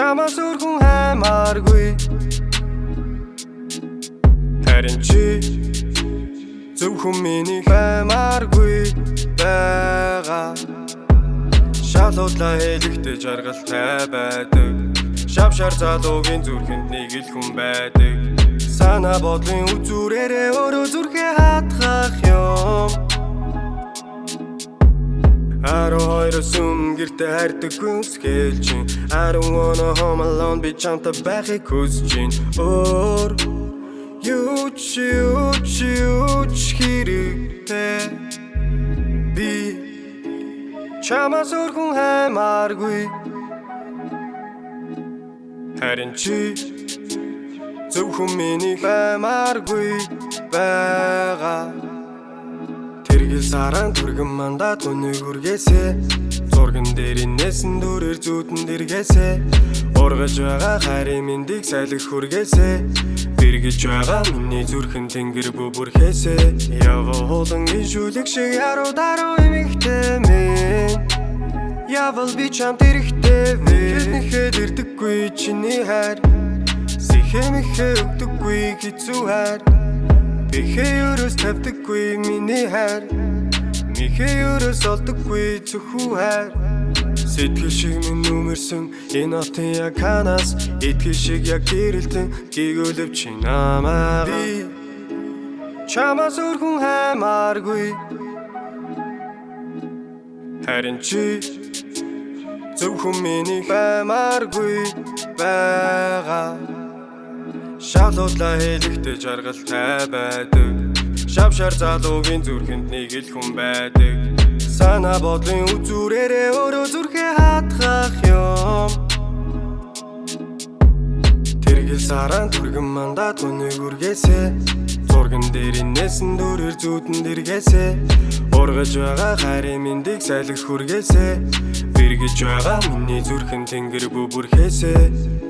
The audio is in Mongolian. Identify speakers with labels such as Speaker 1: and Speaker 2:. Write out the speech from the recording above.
Speaker 1: Чамаас өөр хүн хаймааргүй харин чи зөвхөн миний хаймааргүй байгаа шалуудлаа хэлэхдээ жаргалтай байдаг шавшар залуугийн зүрхэнд нэг л хүн байдаг санаа бодлын үзүүрээрээ өөрөө зүрхээ хатгах юм 12 сүм гэртээ хайрдаггүй үсгээл чинь I don't wanna home alone би чамтай байхыг хүсэж чинь өөр юуч хэрэгтэй би чамаас өөр хүн хаймааргүй харин чи зөвхөн миний хаймааргүй байгаа Тэргэл саран түргэн мандат өнөг үргээсэ Зурган дээр инээсэн дүрээр зүүдэн дэргээсэ Ургаж байгаа хайрын мэндийг сайлах хүргээсэ Бэргэж байгаа миний зүрхэн тэнгэр бүбүрхээсэ Яваа хуулан ижүүлэг шиг яруу даруу эмэгтэй минь Явал би чамд эрэхтэй вэ Хэрнэхэд ирдэггүй чиний хайр Сэхэмэхэ өгдөггүй хэцүү хайр Бихээ өрөөс тавдаггүй миний хайр Михээ өрөөс олдоггүй зөвхүү хайр Сэтгэл шиг минь нүмерсэн энэ отын яг ханаас Итгэл шиг яг гэрэлтэн гэгүүлв чи намайгаа Би чамаас өөр хүн хаймааргүй харин чи зөвхөн миний хаймааргүй байгаа Шалуудлаа хэлэхдээ жаргалтай байдаг Шавшар залуугийн зүрхэнд нэг л хүн байдаг Санаа бодлын үзүүрээрээ өөрөө зүрхээ хатгах юм Тэргэл саран түргэн мандат өнөг үргээсэ Зурган дээр инээсэн дүрээр зүүдэн дэргээсэ Ургаж байгаа хайрын мэндийг сайлах хүргээсэ Бэргэж байгаа миний зүрхэн тэнгэр бүбүрхээсэ